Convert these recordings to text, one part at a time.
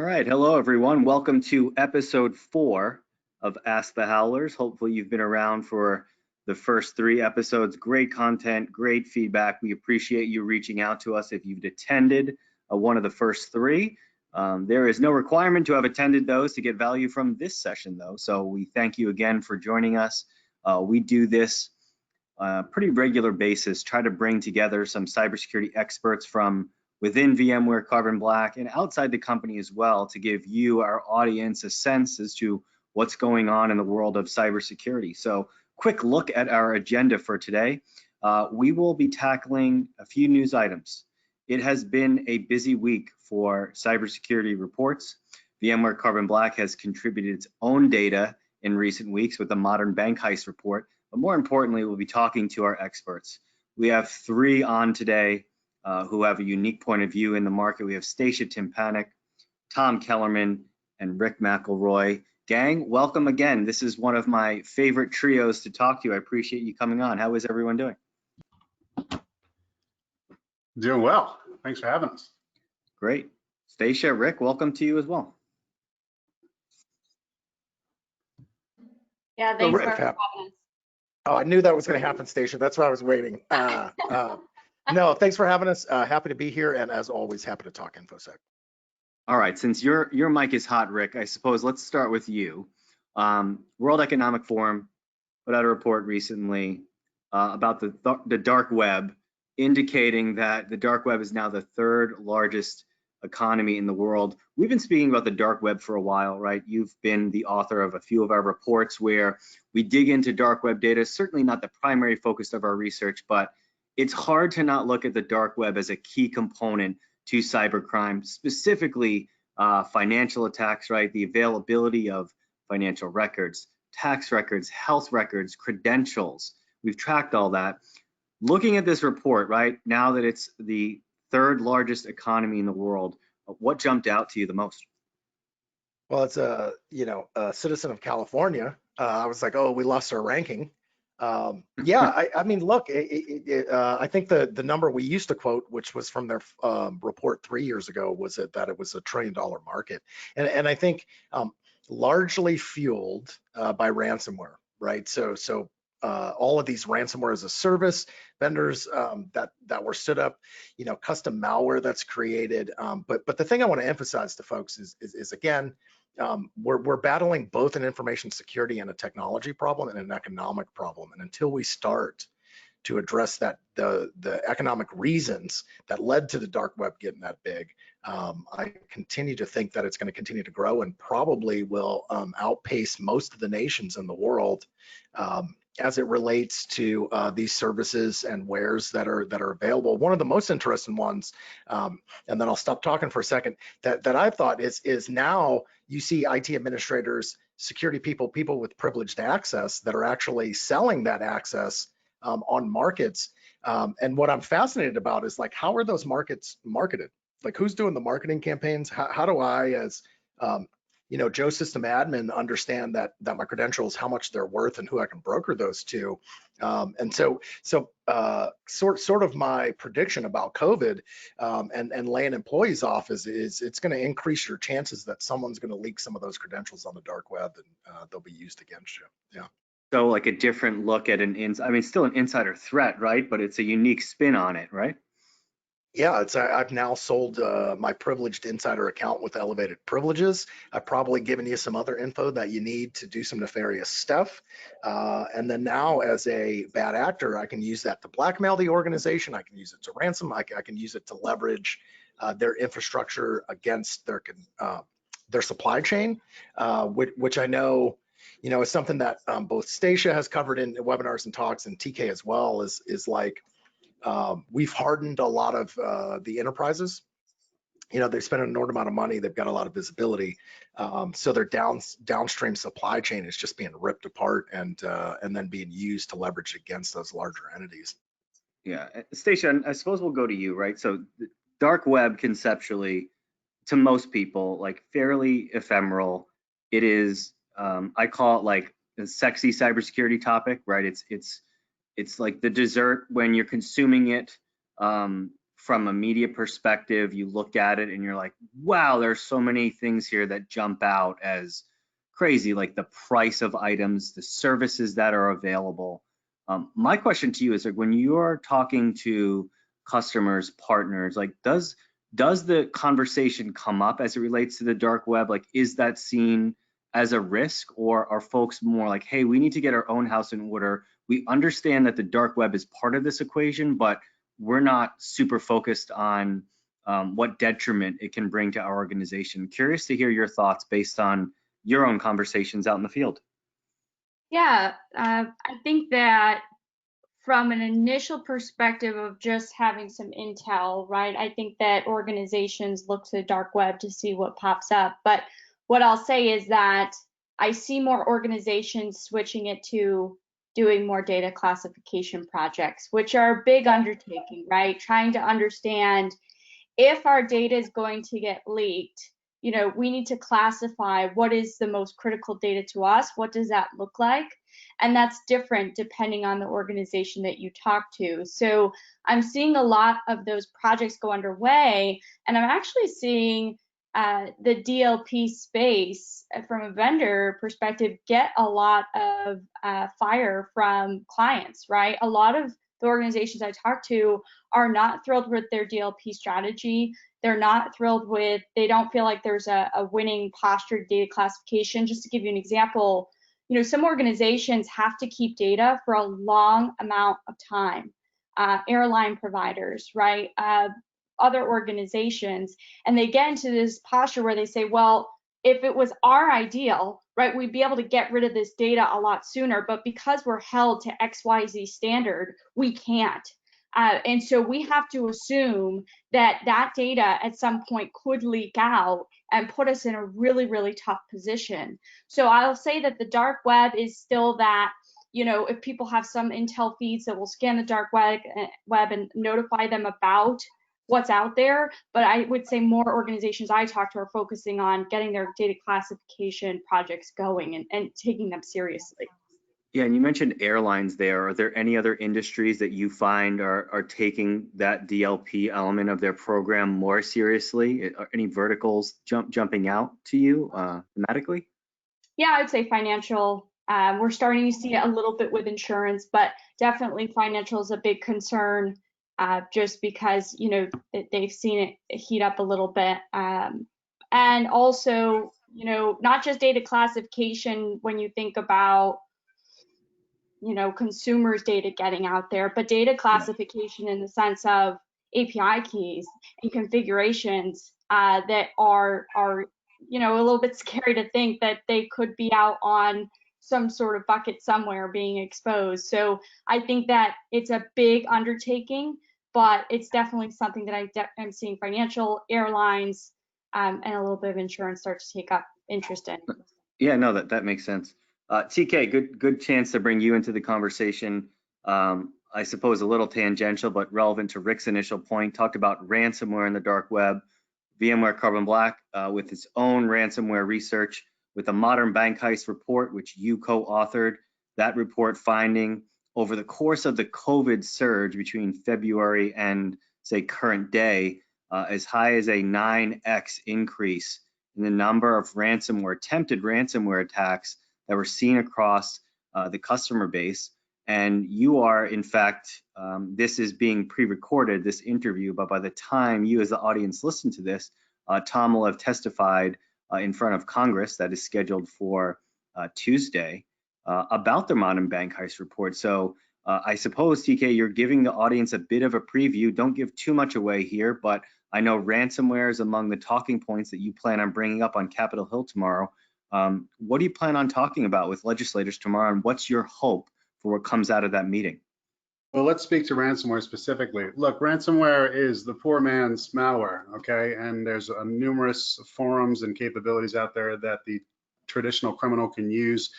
All right, hello everyone. Welcome to episode 4 of Ask the Howlers. Hopefully you've been around for the first 3 episodes. Great content, great feedback. We appreciate you reaching out to us if you've attended one of the first 3. There is no requirement to have attended those to get value from this session though. So we thank you again for joining us. We do this pretty regular basis, try to bring together some cybersecurity experts from within VMware, Carbon Black, and outside the company as well to give you, our audience, a sense as to what's going on in the world of cybersecurity. So quick look at our agenda for today. We will be tackling a few news items. It has been a busy week for cybersecurity reports. VMware Carbon Black has contributed its own data in recent weeks with the Modern Bank Heist report, but more importantly, we'll be talking to our experts. We have 3 on today who have a unique point of view in the market. We have Stacia Tympanick, Tom Kellermann, and Rick McElroy. Gang, welcome again. This is one of my favorite trios to talk to. I appreciate you coming on. How is everyone doing? Doing well. Thanks for having us. Great. Stacia, Rick, welcome to you as well. Yeah, thanks for having us. Oh, I knew that was going to happen, Stacia. That's why I was waiting. No, thanks for having us. Happy to be here, and as always, happy to talk InfoSec. All right, since your mic is hot, Rick, I suppose let's start with you. World Economic Forum put out a report recently about the dark web, indicating that the dark web is now the 3rd largest economy in the world. We've been speaking about the dark web for a while, right? You've been the author of a few of our reports where we dig into dark web data, certainly not the primary focus of our research, but it's hard to not look at the dark web as a key component to cybercrime, specifically financial attacks, right? The availability of financial records, tax records, health records, credentials. We've tracked all that. Looking at this report, right, now that it's the 3rd largest economy in the world, what jumped out to you the most? Well, it's a citizen of California. I was like, oh, we lost our ranking. Yeah, I mean, look, I think the number we used to quote, which was from their report 3 years ago, was that it was a $1 trillion market, and I think largely fueled by ransomware, right? So all of these ransomware as a service vendors that were stood up, custom malware that's created. But the thing I want to emphasize to folks is again, we're battling both an information security and a technology problem and an economic problem. And until we start to address that, the economic reasons that led to the dark web getting that big, I continue to think that it's going to continue to grow and probably will outpace most of the nations in the world as it relates to these services and wares that are available. One of the most interesting ones, and then I'll stop talking for a second, that I thought is now you see IT administrators, security people with privileged access that are actually selling that access on markets. And what I'm fascinated about is, like, how are those markets marketed? Like, who's doing the marketing campaigns? How do I, as Joe System Admin, understand that my credentials, how much they're worth, and who I can broker those to? And so sort of my prediction about COVID and laying employees off is it's going to increase your chances that someone's going to leak some of those credentials on the dark web, and they'll be used against you. Yeah. So like a different look at still an insider threat, right? But it's a unique spin on it, right? Yeah, I've now sold my privileged insider account with elevated privileges. I've probably given you some other info that you need to do some nefarious stuff. And then now, as a bad actor, I can use that to blackmail the organization. I can use it to ransom. I can use it to leverage their infrastructure against their supply chain, which I know, is something that both Stacia has covered in webinars and talks, and TK as well, is like, we've hardened a lot of the enterprises. They spend an inordinate amount of money. They've got a lot of visibility. So their downstream supply chain is just being ripped apart and then being used to leverage against those larger entities. Yeah, Stacia, I suppose we'll go to you, right? So the dark web conceptually, to most people, like, fairly ephemeral. It is, I call it like a sexy cybersecurity topic, right? It's like the dessert when you're consuming it from a media perspective, you look at it and you're like, wow, there's so many things here that jump out as crazy, like the price of items, the services that are available. My question to you is, like, when you're talking to customers, partners, like, does the conversation come up as it relates to the dark web? Like, is that seen as a risk, or are folks more like, hey, we need to get our own house in order? We understand that the dark web is part of this equation, but we're not super focused on what detriment it can bring to our organization. Curious to hear your thoughts based on your own conversations out in the field. Yeah, I think that from an initial perspective of just having some intel, right? I think that organizations look to the dark web to see what pops up. But what I'll say is that I see more organizations switching it to doing more data classification projects, which are a big undertaking, right? Trying to understand if our data is going to get leaked, we need to classify what is the most critical data to us. What does that look like? And that's different depending on the organization that you talk to. So I'm seeing a lot of those projects go underway, and I'm actually seeing the DLP space from a vendor perspective get a lot of fire from clients, right? A lot of the organizations I talk to are not thrilled with their DLP strategy. They're not thrilled with, they don't feel like there's a winning posture data classification. Just to give you an example, some organizations have to keep data for a long amount of time. Airline providers, right? Other organizations, and they get into this posture where they say, well, if it was our ideal, right, we'd be able to get rid of this data a lot sooner, but because we're held to XYZ standard, we can't. And so we have to assume that that data at some point could leak out and put us in a really, really tough position. So I'll say that the dark web is still that, if people have some intel feeds that will scan the dark web and notify them about what's out there. But I would say more organizations I talk to are focusing on getting their data classification projects going and taking them seriously. Yeah, and you mentioned airlines there. Are there any other industries that you find are taking that DLP element of their program more seriously? Are any verticals jumping out to you thematically? Yeah, I'd say financial. We're starting to see it a little bit with insurance, but definitely financial is a big concern, just because they've seen it heat up a little bit, and also not just data classification when you think about consumers' data getting out there, but data classification in the sense of API keys and configurations that are a little bit scary to think that they could be out on some sort of bucket somewhere being exposed. So I think that it's a big undertaking, but it's definitely something that I'm seeing financial, airlines, and a little bit of insurance start to take up interest in. Yeah, no, that makes sense. TK, good chance to bring you into the conversation. I suppose a little tangential, but relevant to Rick's initial point. Talked about ransomware in the dark web. VMware Carbon Black with its own ransomware research, with a modern bank heist report, which you co-authored. That report finding over the course of the COVID surge between February and, say, current day, as high as a 9x increase in the number of attempted ransomware attacks that were seen across the customer base. And you are, in fact, this is being pre-recorded, this interview, but by the time you as the audience listen to this, Tom will have testified in front of Congress, that is scheduled for Tuesday, about the modern bank heist report. So I suppose, TK, you're giving the audience a bit of a preview. Don't give too much away here, but I know ransomware is among the talking points that you plan on bringing up on Capitol Hill tomorrow. What do you plan on talking about with legislators tomorrow, and what's your hope for what comes out of that meeting? Well, let's speak to ransomware specifically. Look, ransomware is the poor man's malware, okay? And there's numerous forums and capabilities out there that the traditional criminal can use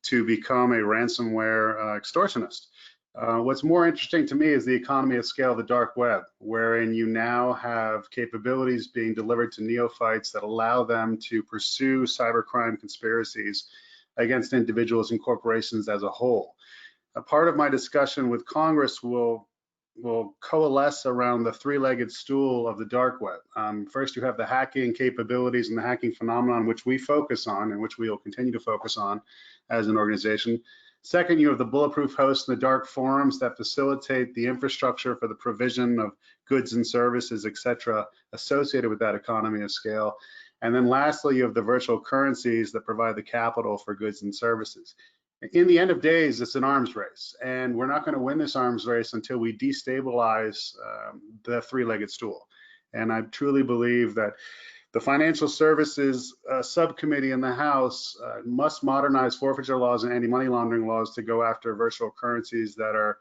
to become a ransomware extortionist. What's more interesting to me is the economy of scale of the dark web, wherein you now have capabilities being delivered to neophytes that allow them to pursue cybercrime conspiracies against individuals and corporations as a whole. A part of my discussion with Congress will will coalesce around the three-legged stool of the dark web. First, you have the hacking capabilities and the hacking phenomenon, which we focus on and which we will continue to focus on as an organization. Second, you have the bulletproof hosts and the dark forums that facilitate the infrastructure for the provision of goods and services, et cetera, associated with that economy of scale. And then lastly, you have the virtual currencies that provide the capital for goods and services. In the end of days, it's an arms race, and we're not going to win this arms race until we destabilize the three-legged stool. And I truly believe that the Financial Services Subcommittee in the House must modernize forfeiture laws and anti-money laundering laws to go after virtual currencies that are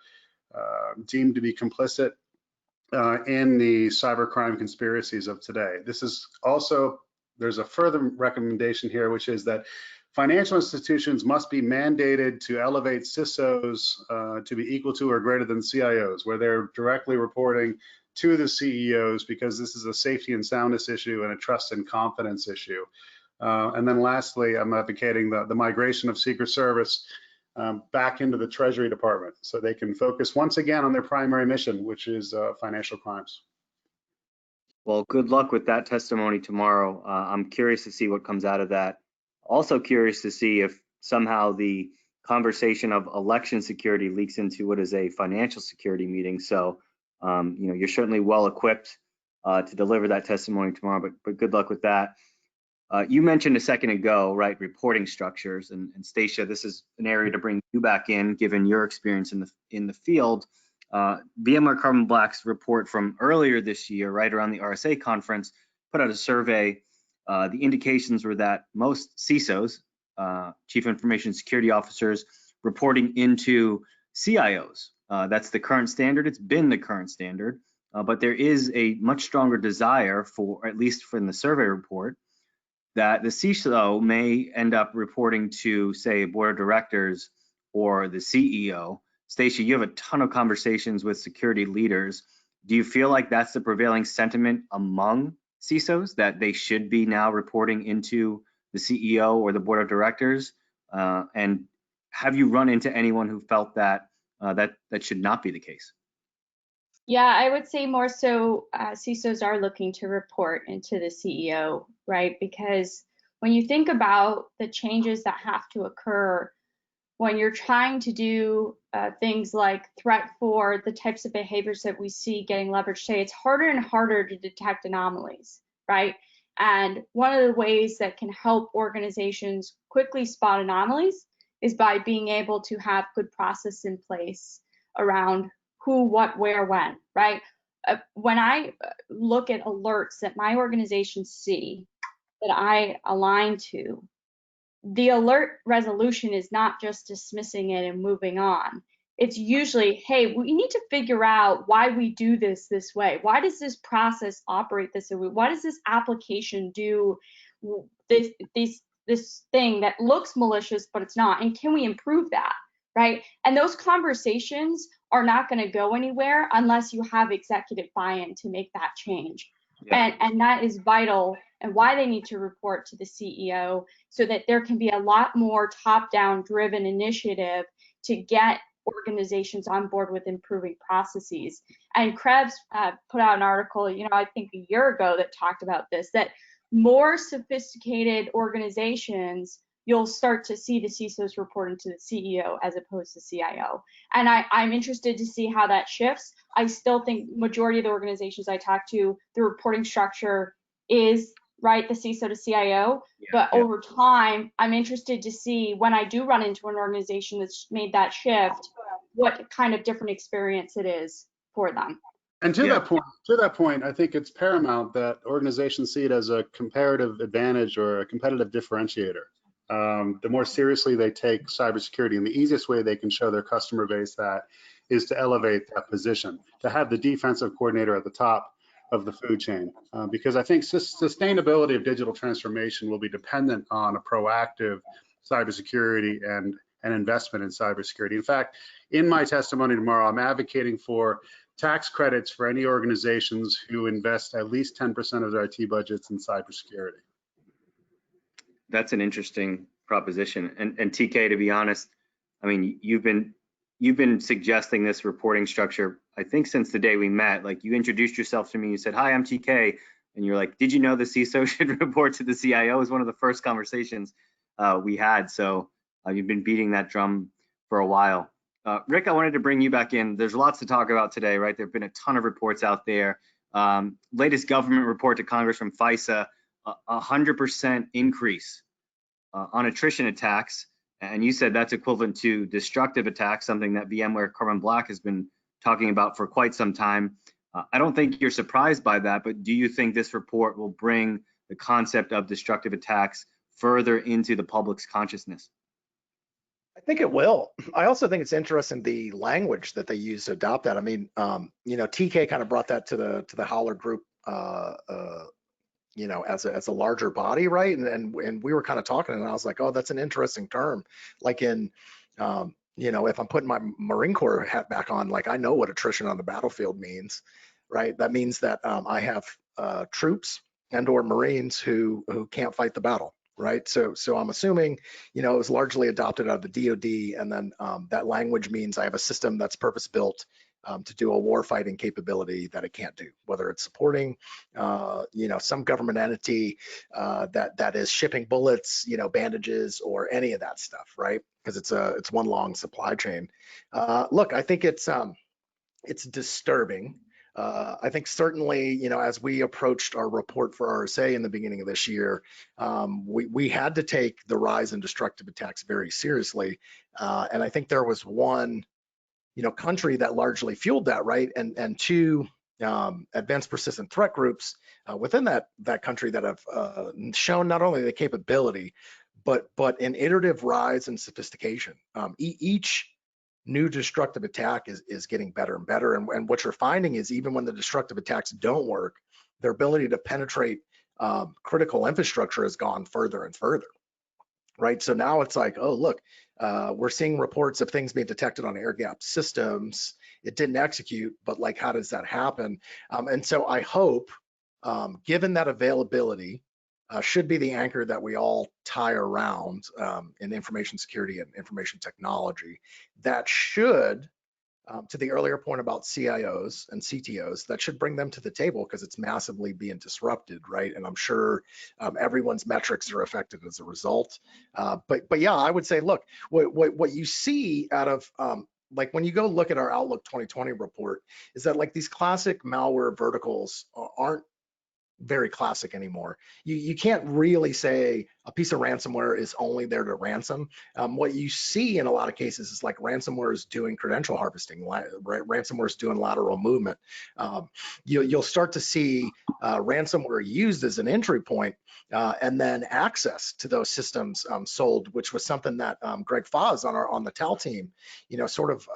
deemed to be complicit in the cybercrime conspiracies of today. This is also, there's a further recommendation here, which is that financial institutions must be mandated to elevate CISOs to be equal to or greater than CIOs, where they're directly reporting to the CEOs, because this is a safety and soundness issue and a trust and confidence issue. And then lastly, I'm advocating the migration of Secret Service back into the Treasury Department so they can focus once again on their primary mission, which is financial crimes. Well, good luck with that testimony tomorrow. I'm curious to see what comes out of that. Also curious to see if somehow the conversation of election security leaks into what is a financial security meeting. So, you're certainly well equipped to deliver that testimony tomorrow, but good luck with that. You mentioned a second ago, right, reporting structures, and Stacia, this is an area to bring you back in, given your experience in the field. VMware Carbon Black's report from earlier this year, right around the RSA conference, put out a survey. The indications were that most CISOs, Chief Information Security Officers, reporting into CIOs. That's the current standard. It's been the current standard, but there is a much stronger desire for, at least from the survey report, that the CISO may end up reporting to, say, a board of directors or the CEO. Stacia, you have a ton of conversations with security leaders. Do you feel like that's the prevailing sentiment among CISOs, that they should be now reporting into the CEO or the board of directors? And have you run into anyone who felt that that should not be the case? Yeah, I would say more so CISOs are looking to report into the CEO, right? Because when you think about the changes that have to occur when you're trying to do things like threat for the types of behaviors that we see getting leveraged today, it's harder and harder to detect anomalies, right? And one of the ways that can help organizations quickly spot anomalies is by being able to have good process in place around who, what, where, when, right? When I look at alerts that my organizations see that I align to, the alert resolution is not just dismissing it and moving on. It's usually, hey, we need to figure out why we do this way. Why does this process operate this way? Why does this application do this thing that looks malicious, but it's not? And can we improve that, right? And those conversations are not going to go anywhere unless you have executive buy-in to make that change. Yeah. And that is vital, and why they need to report to the CEO, so that there can be a lot more top-down driven initiative to get organizations on board with improving processes. And Krebs put out an article, I think a year ago, that talked about this, that more sophisticated organizations, you'll start to see the CISOs reporting to the CEO as opposed to CIO. And I'm interested to see how that shifts. I still think majority of the organizations I talk to, the reporting structure is right, the CISO to CIO. But over time, I'm interested to see, when I do run into an organization that's made that shift, what kind of different experience it is for them. And to that point, I think it's paramount that organizations see it as a comparative advantage or a competitive differentiator. The more seriously they take cybersecurity, and the easiest way they can show their customer base that is to elevate that position, to have the defensive coordinator at the top of the food chain, because I think sustainability of digital transformation will be dependent on a proactive cybersecurity and an investment in cybersecurity. In fact, in my testimony tomorrow, I'm advocating for tax credits for any organizations who invest at least 10% of their IT budgets in cybersecurity. That's an interesting proposition. And TK, to be honest, I mean, you've been suggesting this reporting structure, I think since the day we met. Like, you introduced yourself to me, you said, "Hi, I'm TK," and you're like, "Did you know the CISO should report to the CIO?" Is one of the first conversations we had. So you've been beating that drum for a while. Rick, I wanted to bring you back in. There's lots to talk about today, right? There've been a ton of reports out there. Latest government report to Congress from FISA, 100% increase on attrition attacks. And you said that's equivalent to destructive attacks, something that VMware Carbon Black has been talking about for quite some time. I don't think you're surprised by that, but do you think this report will bring the concept of destructive attacks further into the public's consciousness? I think it will. I also think it's interesting the language that they use to adopt that. I mean, TK kind of brought that to the Howler group, as a larger body, right? And we were kind of talking, and I was like, oh, that's an interesting term. Like if I'm putting my Marine Corps hat back on, like, I know what attrition on the battlefield means, right? That means that I have troops and or Marines who can't fight the battle, right? So I'm assuming, it was largely adopted out of the DoD, and then that language means I have a system that's purpose built to do a war fighting capability that it can't do, whether it's supporting, some government entity that is shipping bullets, bandages, or any of that stuff, right? Because it's one long supply chain. Look, I think it's disturbing. I think certainly, as we approached our report for RSA in the beginning of this year, we had to take the rise in destructive attacks very seriously. And I think there was one, country that largely fueled that, right? And two advanced persistent threat groups within that country that have shown not only the capability, but an iterative rise in sophistication. Each new destructive attack is getting better and better. And what you're finding is, even when the destructive attacks don't work, their ability to penetrate critical infrastructure has gone further and further, right? So now it's like, oh, look, we're seeing reports of things being detected on air-gapped systems. It didn't execute, but like, how does that happen? And so I hope, given that availability, should be the anchor that we all tie around in information security and information technology, that should, to the earlier point about CIOs and CTOs, that should bring them to the table, because it's massively being disrupted, right? And I'm sure everyone's metrics are affected as a result. But yeah, I would say, look, what you see out of like, when you go look at our Outlook 2020 report, is that like these classic malware verticals aren't very classic anymore. You can't really say a piece of ransomware is only there to ransom. What you see in a lot of cases is like ransomware is doing credential harvesting, ransomware is doing lateral movement. You'll start to see ransomware used as an entry point, and then access to those systems sold, which was something that Greg Foz on the TAL team, sort of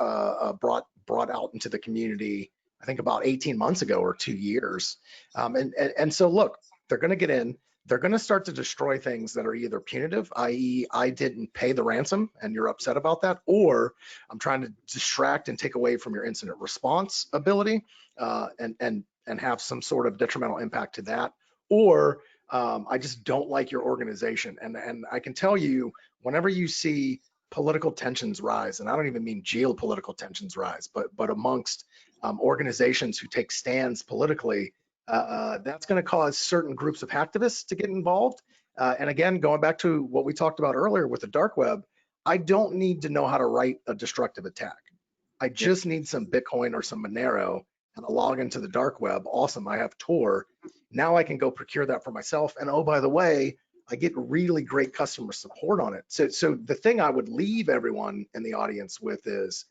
brought out into the community, I think about 18 months ago or 2 years. And so look, they're going to get in, they're going to start to destroy things that are either punitive, i.e. I didn't pay the ransom and you're upset about that, or I'm trying to distract and take away from your incident response ability, and have some sort of detrimental impact to that, or I just don't like your organization. And I can tell you, whenever you see political tensions rise, and I don't even mean geopolitical tensions rise, but amongst organizations who take stands politically, that's going to cause certain groups of hacktivists to get involved. And again, going back to what we talked about earlier with the dark web, I don't need to know how to write a destructive attack. I just need some Bitcoin or some Monero and a log into the dark web. Awesome, I have Tor. Now I can go procure that for myself. And oh, by the way, I get really great customer support on it. So the thing I would leave everyone in the audience with is,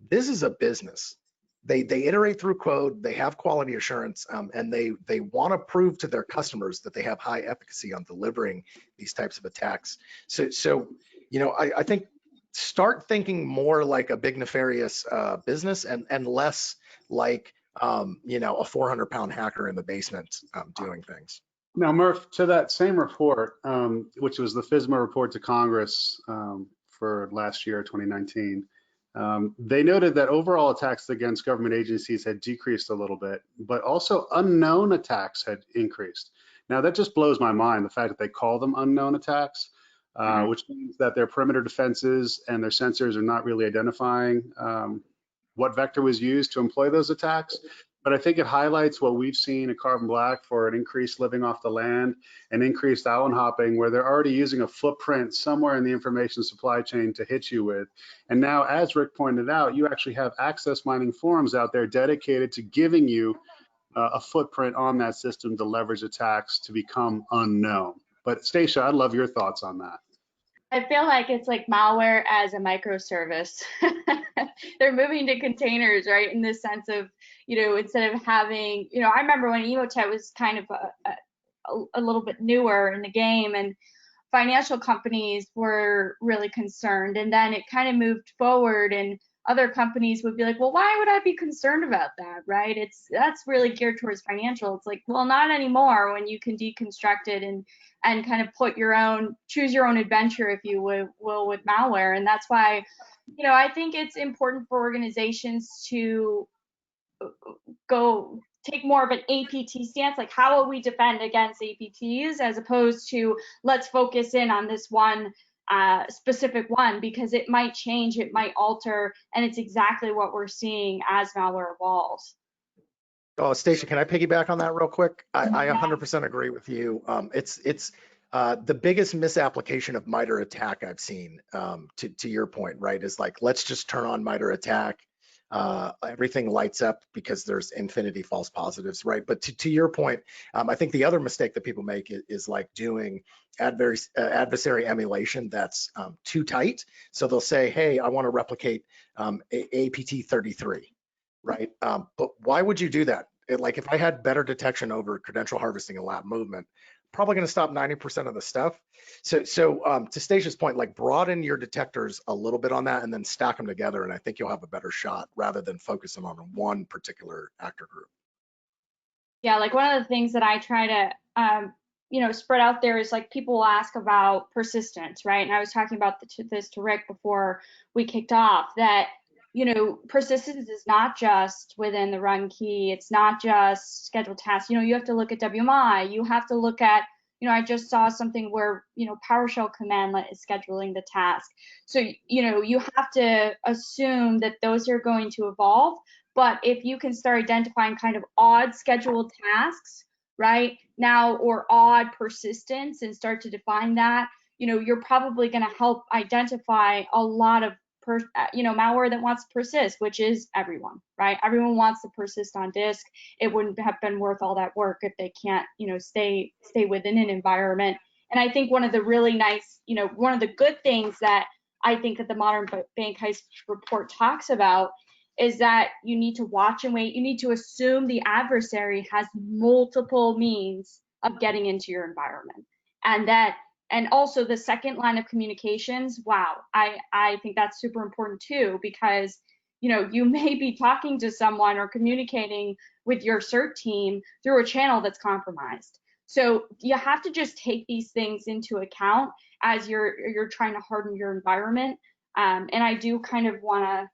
this is a business. They iterate through code, they have quality assurance, and they want to prove to their customers that they have high efficacy on delivering these types of attacks. So I think start thinking more like a big nefarious business, and less like a 400-pound hacker in the basement doing things. Now, Murph, to that same report, which was the FISMA report to Congress for last year, 2019, they noted that overall attacks against government agencies had decreased a little bit, but also unknown attacks had increased. Now, that just blows my mind, the fact that they call them unknown attacks, which means that their perimeter defenses and their sensors are not really identifying what vector was used to employ those attacks. But I think it highlights what we've seen at Carbon Black for an increased living off the land and increased island hopping, where they're already using a footprint somewhere in the information supply chain to hit you with. And now, as Rick pointed out, you actually have access mining forums out there dedicated to giving you a footprint on that system to leverage attacks to become unknown. But Stacia, I'd love your thoughts on that. I feel like it's like malware as a microservice. They're moving to containers, right? In this sense of, instead of having, I remember when Emotet was kind of a little bit newer in the game, and financial companies were really concerned. And then it kind of moved forward, and other companies would be like, well, why would I be concerned about that, right? That's really geared towards financial. It's like, well, not anymore, when you can deconstruct it and kind of choose your own adventure, if you will, with malware. And that's why, I think it's important for organizations to go take more of an APT stance, like how will we defend against APTs, as opposed to let's focus in on this one specific one, because it might change, it might alter, and it's exactly what we're seeing as malware evolves. Oh, Stacia, can I piggyback on that real quick? I 100% agree with you. It's the biggest misapplication of MITRE ATT&CK I've seen, to your point, right, is like, let's just turn on MITRE ATT&CK. Everything lights up because there's infinity false positives, right? But to your point, I think the other mistake that people make is like doing adversary emulation that's too tight. So they'll say, hey, I want to replicate APT 33, right? But why would you do that? Like, if I had better detection over credential harvesting and lab movement, probably going to stop 90% of the stuff. So to Stacia's point, like, broaden your detectors a little bit on that and then stack them together, and I think you'll have a better shot rather than focusing on one particular actor group. Yeah, like one of the things that I try to spread out there is, like, people will ask about persistence, right? And I was talking about this to Rick before we kicked off, that persistence is not just within the run key. It's not just scheduled tasks. You have to look at WMI. You have to look at, I just saw something where, PowerShell commandlet is scheduling the task. So, you have to assume that those are going to evolve. But if you can start identifying kind of odd scheduled tasks, right now, or odd persistence, and start to define that, you're probably going to help identify a lot of malware that wants to persist, which is everyone, right? Everyone wants to persist on disk. It wouldn't have been worth all that work if they can't, stay within an environment. And I think one of the really nice, one of the good things that I think that the Modern Bank Heist report talks about is that you need to watch and wait. You need to assume the adversary has multiple means of getting into your environment, and also the second line of communications. Wow, I think that's super important too, because you may be talking to someone or communicating with your CERT team through a channel that's compromised. So you have to just take these things into account as you're trying to harden your environment. And I do kind of want to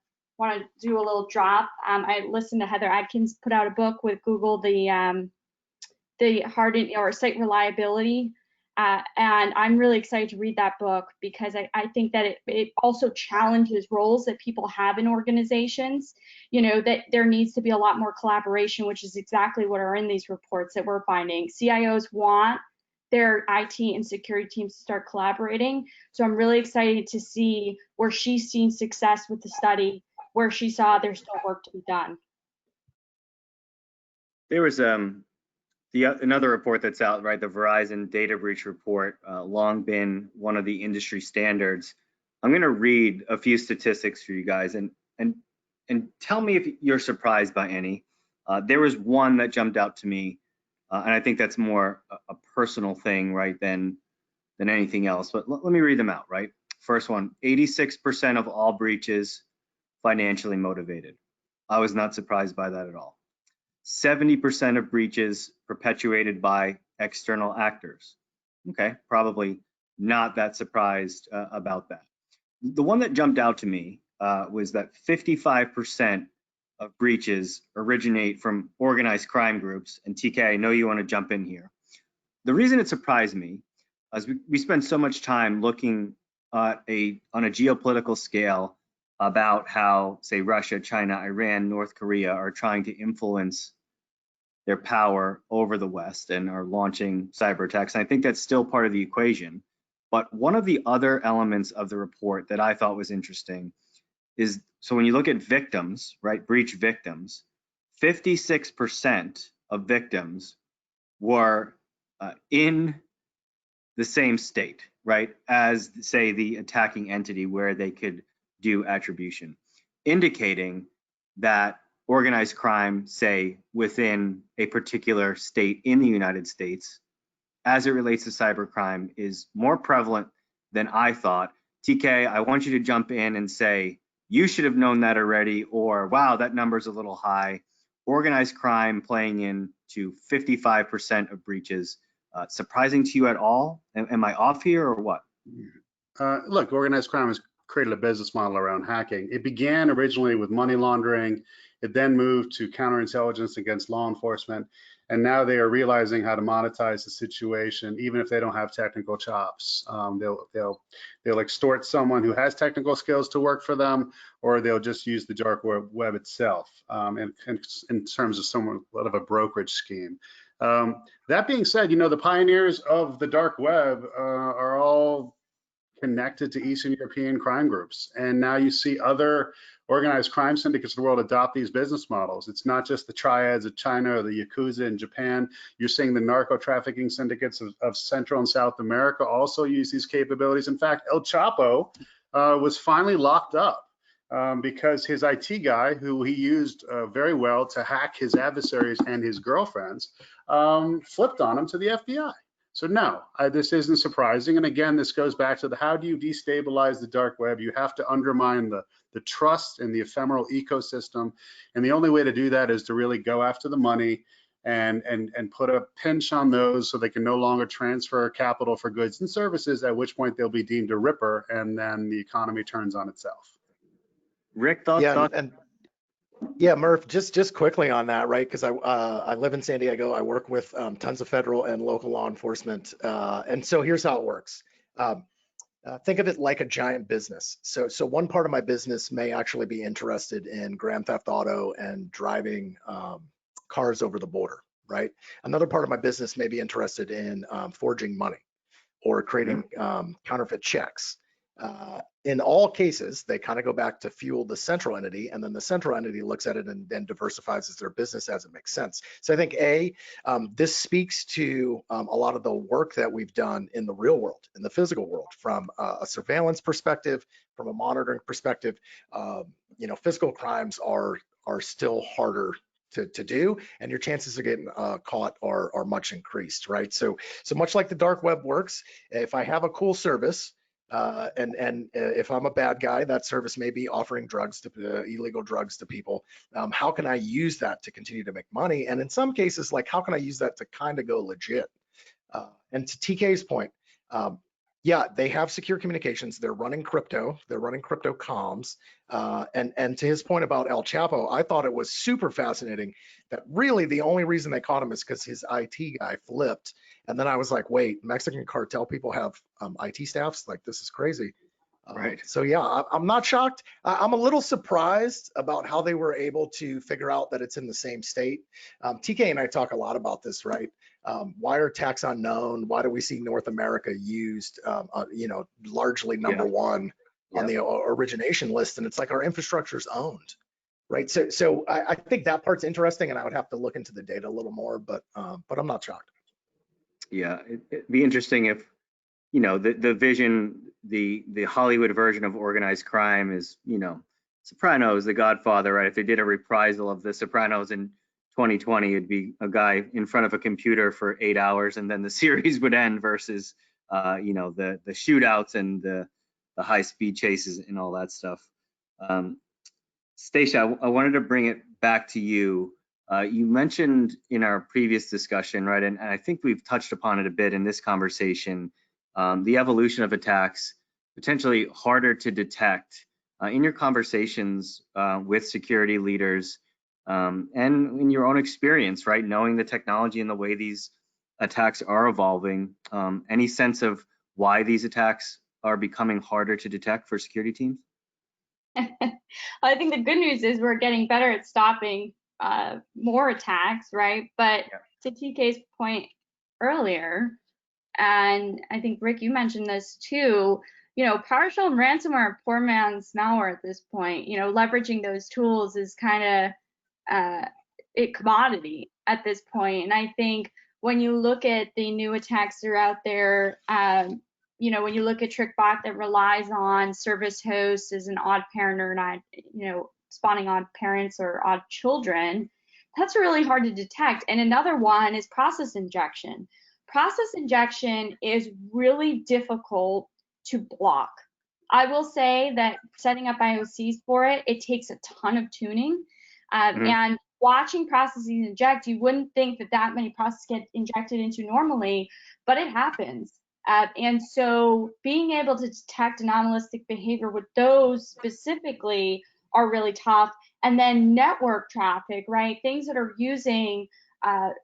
do a little drop. I listened to Heather Adkins put out a book with Google, the harden or site reliability. And I'm really excited to read that book, because I think that it also challenges roles that people have in organizations, that there needs to be a lot more collaboration, which is exactly what are in these reports that we're finding. CIOs want their IT and security teams to start collaborating. So I'm really excited to see where she's seen success with the study, where she saw there's still work to be done. There was another report that's out, right? The Verizon data breach report, long been one of the industry standards. I'm going to read a few statistics for you guys, and tell me if you're surprised by any. There was one that jumped out to me, and I think that's more a personal thing, right, than anything else. But let me read them out, right? First one: 86% of all breaches financially motivated. I was not surprised by that at all. 70% of breaches perpetuated by external actors. Okay, probably not that surprised about that. The one that jumped out to me was that 55% of breaches originate from organized crime groups. And TK, I know you want to jump in here. The reason it surprised me is we spend so much time looking at on a geopolitical scale about how, say, Russia, China, Iran, North Korea are trying to influence their power over the West and are launching cyber attacks. And I think that's still part of the equation. But one of the other elements of the report that I thought was interesting is, so when you look at victims, right, breach victims, 56% of victims were in the same state, right, as, say, the attacking entity where they could do attribution, indicating that organized crime, say, within a particular state in the United States, as it relates to cybercrime, is more prevalent than I thought. TK, I want you to jump in and say, you should have known that already, or wow, that number's a little high. Organized crime playing into 55% of breaches. Surprising to you at all? Am I off here or what? Look, organized crime has created a business model around hacking. It began originally with money laundering. It then moved to counterintelligence against law enforcement. And now they are realizing how to monetize the situation, even if they don't have technical chops. They'll extort someone who has technical skills to work for them, or they'll just use the dark web itself in terms of somewhat of a brokerage scheme. That being said, the pioneers of the dark web are all connected to Eastern European crime groups. And now you see other organized crime syndicates in the world adopt these business models. It's not just the triads of China or the Yakuza in Japan. You're seeing the narco trafficking syndicates of Central and South America also use these capabilities. In fact, El Chapo was finally locked up because his IT guy, who he used very well to hack his adversaries and his girlfriends, flipped on him to the FBI. So no, this isn't surprising. And again, this goes back to how do you destabilize the dark web? You have to undermine the trust in the ephemeral ecosystem. And the only way to do that is to really go after the money and put a pinch on those so they can no longer transfer capital for goods and services, at which point they'll be deemed a ripper, and then the economy turns on itself. Rick, thoughts? Yeah, Murph, just quickly on that, right? Because I live in San Diego. I work with tons of federal and local law enforcement. And so here's how it works. Think of it like a giant business. So one part of my business may actually be interested in grand theft auto and driving cars over the border, right? Another part of my business may be interested in forging money or creating counterfeit checks. In all cases, they kind of go back to fuel the central entity, and then the central entity looks at it and then diversifies their business as it makes sense. So I think this speaks to a lot of the work that we've done in the real world, in the physical world, from a surveillance perspective, from a monitoring perspective. Physical crimes are still harder to do, and your chances of getting caught are much increased, right? So much like the dark web works, if I have a cool service, and if I'm a bad guy, that service may be offering illegal drugs to people. How can I use that to continue to make money? And in some cases, like, how can I use that to kind of go legit? And to TK's point, yeah, they have secure communications. They're running crypto. They're running crypto comms. And to his point about El Chapo, I thought it was super fascinating that really the only reason they caught him is because his IT guy flipped. And then I was like, wait, Mexican cartel people have IT staffs? Like, this is crazy. Right. So yeah, I'm not shocked. I'm a little surprised about how they were able to figure out that it's in the same state. TK and I talk a lot about this, right? Why are attacks unknown? Why do we see North America used, largely number one on the origination list? And it's like our infrastructure is owned, right? So I think that part's interesting, and I would have to look into the data a little more, but I'm not shocked. Yeah, it'd be interesting if, the vision, the Hollywood version of organized crime is, Sopranos, The Godfather, right? If they did a reprisal of The Sopranos in 2020, it'd be a guy in front of a computer for 8 hours, and then the series would end versus, the shootouts and the high speed chases and all that stuff. Stacia, I wanted to bring it back to you. You mentioned in our previous discussion, right, and I think we've touched upon it a bit in this conversation, the evolution of attacks, potentially harder to detect. In your conversations with security leaders and in your own experience, right, knowing the technology and the way these attacks are evolving, any sense of why these attacks are becoming harder to detect for security teams? I think the good news is we're getting better at stopping more attacks, right? But to TK's point earlier, and I think Rick, you mentioned this too, PowerShell and ransomware are poor man's malware at this point. Leveraging those tools is kind of a commodity at this point. And I think when you look at the new attacks that are out there, when you look at TrickBot that relies on service hosts as an odd parent or not, spawning odd parents or odd children, that's really hard to detect. And another one is process injection. Process injection is really difficult to block. I will say that setting up IOCs for it, it takes a ton of tuning. And watching processes inject, you wouldn't think that many processes get injected into normally, but it happens. And so being able to detect anomalistic behavior with those specifically are really tough. And then network traffic, right? Things that are using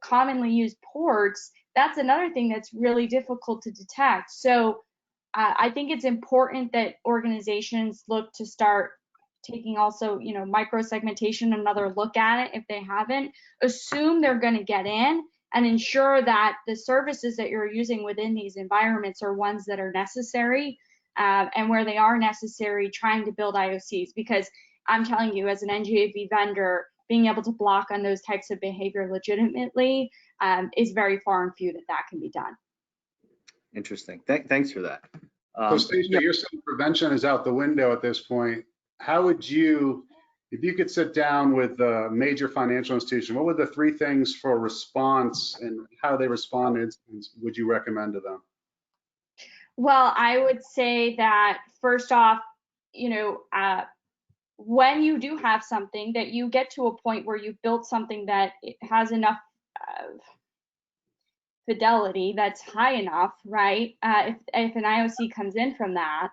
commonly used ports, that's another thing that's really difficult to detect. So I think it's important that organizations look to start taking also, micro-segmentation, another look at it if they haven't. Assume they're going to get in and ensure that the services that you're using within these environments are ones that are necessary, and where they are necessary, trying to build IOCs. Because I'm telling you, as an NGAV vendor, being able to block on those types of behavior legitimately is very far and few that can be done. Interesting. Thanks for that. So Stacia, you're saying prevention is out the window at this point. How would you, if you could sit down with a major financial institution, what were the 3 things for response and how they responded would you recommend to them? Well, I would say that first off, when you do have something, that you get to a point where you've built something that it has enough fidelity that's high enough, right? If an IOC comes in from that,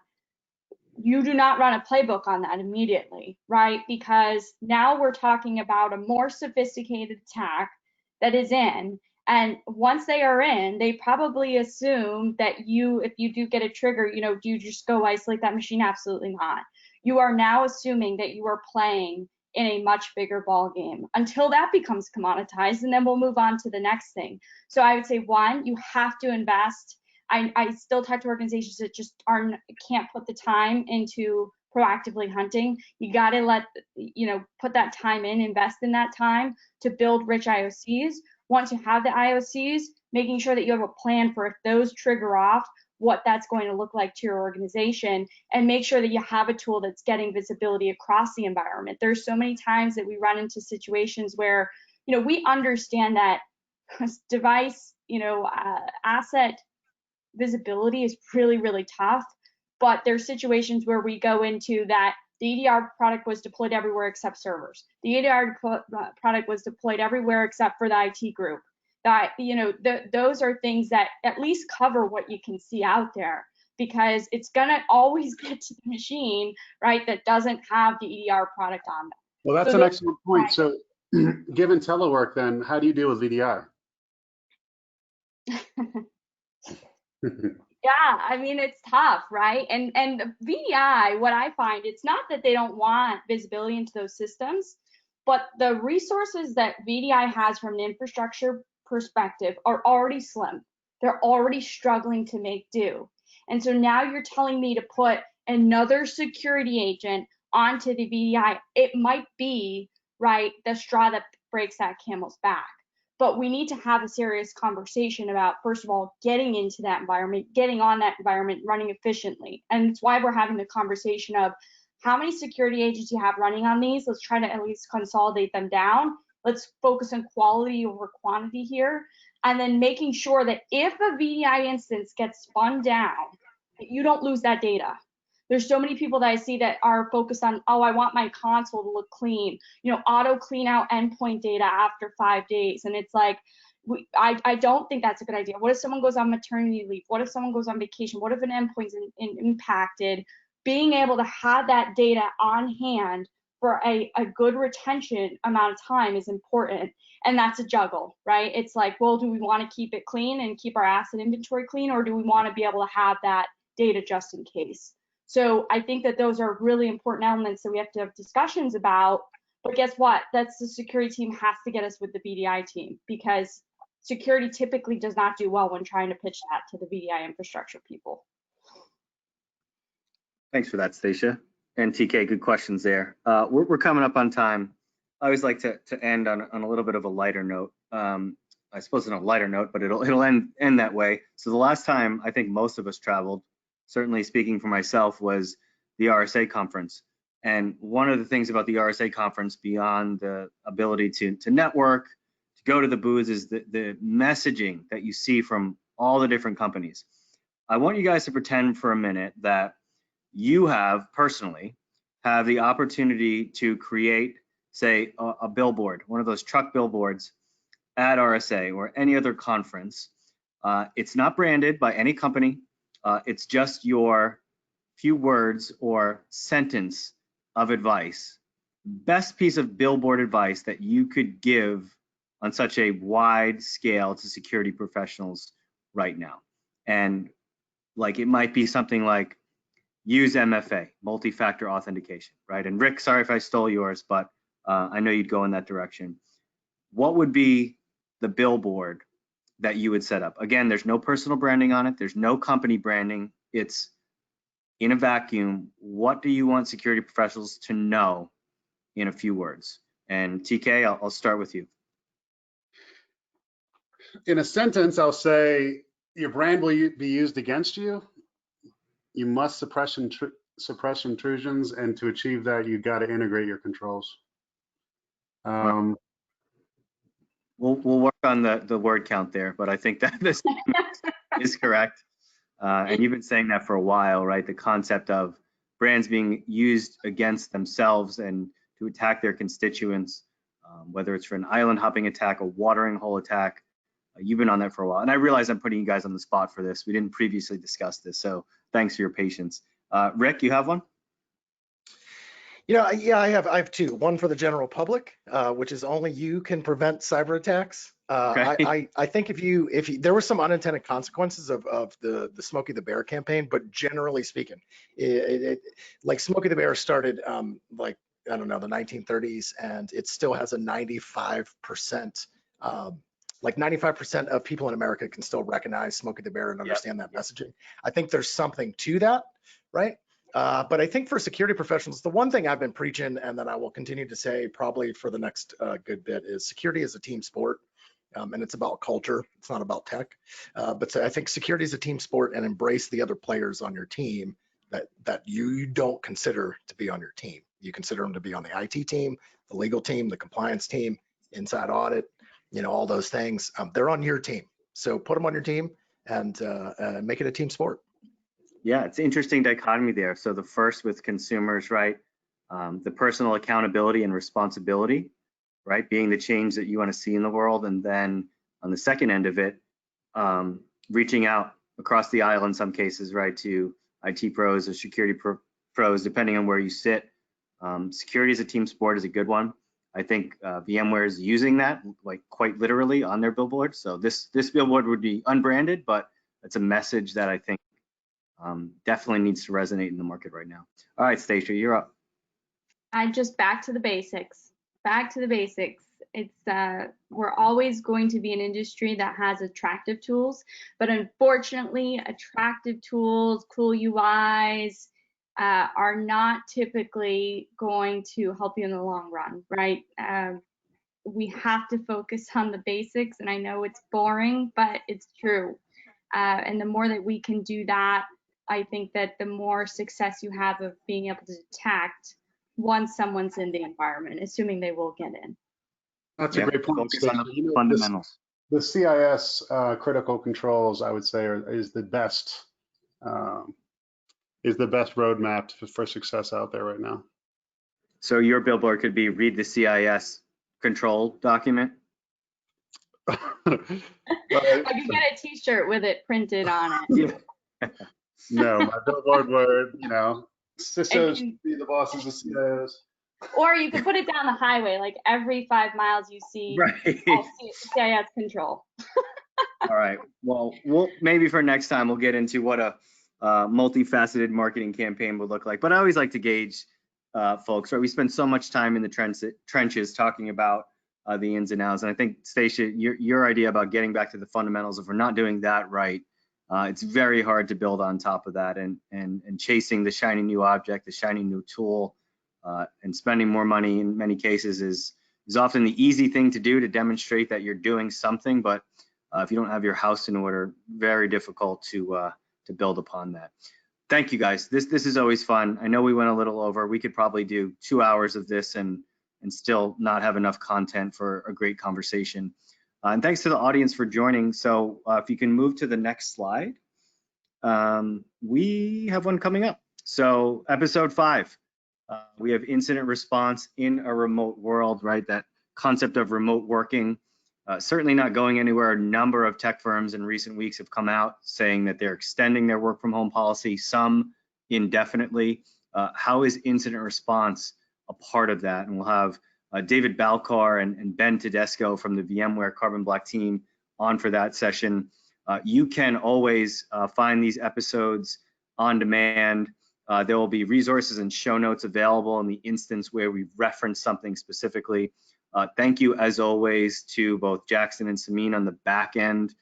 you do not run a playbook on that immediately, right? Because now we're talking about a more sophisticated attack that is in, and once they are in, they probably assume that if you do get a trigger, do you just go isolate that machine? Absolutely not. You are now assuming that you are playing in a much bigger ball game until that becomes commoditized, and then we'll move on to the next thing. So I would say, one, you have to invest. I still talk to organizations that just can't put the time into proactively hunting. You got to put that time in, invest in that time to build rich IOCs. Once you have the IOCs, making sure that you have a plan for if those trigger off, what that's going to look like to your organization, and make sure that you have a tool that's getting visibility across the environment. There's so many times that we run into situations where, we understand that device, asset visibility is really, really tough, but there's situations where we go into that the EDR product was deployed everywhere except servers. The EDR product was deployed everywhere except for the IT group. That, those are things that at least cover what you can see out there, because it's gonna always get to the machine, right, that doesn't have the EDR product on them. Well, that's an excellent point. So given telework, then how do you deal with VDI? Yeah, I mean, it's tough, right? And VDI, what I find, it's not that they don't want visibility into those systems, but the resources that VDI has from an infrastructure perspective are already slim. They're already struggling to make do. And so now you're telling me to put another security agent onto the VDI. It might be, right, the straw that breaks that camel's back. But we need to have a serious conversation about, first of all, getting into that environment, getting on that environment, running efficiently. And it's why we're having the conversation of how many security agents you have running on these. Let's try to at least consolidate them down. Let's focus on quality over quantity here. And then making sure that if a VDI instance gets spun down, that you don't lose that data. There's so many people that I see that are focused on, oh, I want my console to look clean, auto clean out endpoint data after 5 days. And it's like, I don't think that's a good idea. What if someone goes on maternity leave? What if someone goes on vacation? What if an endpoint's impacted? Being able to have that data on hand for a good retention amount of time is important. And that's a juggle, right? It's like, well, do we want to keep it clean and keep our asset inventory clean, or do we want to be able to have that data just in case? So I think that those are really important elements that we have to have discussions about. But guess what? That's the security team has to get us with the BDI team, because security typically does not do well when trying to pitch that to the BDI infrastructure people. Thanks for that, Stacia. And TK, good questions there. We're coming up on time. I always like to end on a little bit of a lighter note. I suppose on a lighter note, but it'll end that way. So the last time I think most of us traveled, certainly speaking for myself, was the RSA conference. And one of the things about the RSA conference, beyond the ability to network, to go to the booths, is the messaging that you see from all the different companies. I want you guys to pretend for a minute that you personally have the opportunity to create, say, a billboard, one of those truck billboards at RSA or any other conference. It's not branded by any company. It's just your few words or sentence of advice, best piece of billboard advice that you could give on such a wide scale to security professionals right now. And like, it might be something like, use MFA, multi-factor authentication, right? And Rick, sorry if I stole yours, but I know you'd go in that direction. What would be the billboard that you would set up? Again, there's no personal branding on it. There's no company branding. It's in a vacuum. What do you want security professionals to know in a few words? And TK, I'll start with you. In a sentence, I'll say your brand will be used against you. You must suppress intrusions, and to achieve that, you've got to integrate your controls. We'll work on the word count there, but I think that this is correct. And you've been saying that for a while, right? The concept of brands being used against themselves and to attack their constituents, whether it's for an island hopping attack, a watering hole attack. You've been on that for a while. And I realize I'm putting you guys on the spot for this. We didn't previously discuss this, so thanks for your patience. Rick, you have one? Yeah, I have two. One for the general public, which is only you can prevent cyber attacks. Okay. I think if there were some unintended consequences of the Smokey the Bear campaign, but generally speaking, like Smokey the Bear started like, I don't know, the 1930s, and it still has a 95%. Like 95% of people in America can still recognize Smokey the Bear and understand that messaging. I think there's something to that, right? But I think for security professionals, the one thing I've been preaching, and that I will continue to say probably for the next good bit, is security is a team sport, and it's about culture. It's not about tech. But I think security is a team sport, and embrace the other players on your team that you don't consider to be on your team. You consider them to be on the IT team, the legal team, the compliance team, inside audit, all those things. They're on your team. So put them on your team and make it a team sport. Yeah, it's an interesting dichotomy there. So the first with consumers, right? The personal accountability and responsibility, right? Being the change that you want to see in the world. And then on the second end of it, reaching out across the aisle in some cases, right, to IT pros or security pros, depending on where you sit. Security as a team sport is a good one. I think VMware is using that like quite literally on their billboard. So this billboard would be unbranded, but it's a message that I think definitely needs to resonate in the market right now. All right, Stacia, you're up. Back to the basics. Back to the basics. It's we're always going to be an industry that has attractive tools, but unfortunately, attractive tools, cool UIs, are not typically going to help you in the long run, right? We have to focus on the basics, and I know it's boring, but it's true. And the more that we can do that, I think that the more success you have of being able to detect once someone's in the environment, assuming they will get in. That's a great point. Focus on the fundamentals. The CIS critical controls, I would say, is the best roadmap for success out there right now. So your billboard could be read the CIS control document. I could get a T-shirt with it printed on it. No, my billboard would, CISOs be the bosses of CIOs. Or you could put it down the highway, like every 5 miles you see CIS control. All right. Well, maybe for next time we'll get into what a multifaceted marketing campaign would look like. But I always like to gauge folks, right? We spend so much time in the trenches talking about the ins and outs. And I think, Stacia, your idea about getting back to the fundamentals, if we're not doing that right, it's very hard to build on top of that, and chasing the shiny new object, the shiny new tool, and spending more money in many cases is often the easy thing to do to demonstrate that you're doing something. But if you don't have your house in order, very difficult to build upon that. Thank you, guys. This is always fun. I know we went a little over. We could probably do 2 hours of this and still not have enough content for a great conversation. And thanks to the audience for joining. So if you can move to the next slide, we have one coming up. So episode 5, we have incident response in a remote world, right? That concept of remote working, certainly not going anywhere. A number of tech firms in recent weeks have come out saying that they're extending their work from home policy, some indefinitely. How is incident response a part of that? And we'll have David Balcar and Ben Tedesco from the VMware Carbon Black team on for that session. You can always find these episodes on demand. There will be resources and show notes available in the instance where we reference something specifically. Thank you, as always, to both Jackson and Samin on the back end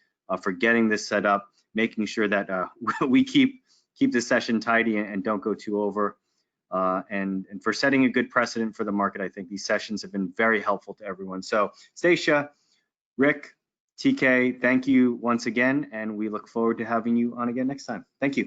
for getting this set up, making sure that we keep the session tidy and don't go too over. And for setting a good precedent for the market. I think these sessions have been very helpful to everyone. So Stacia, Rick, TK, thank you once again, and we look forward to having you on again next time. Thank you.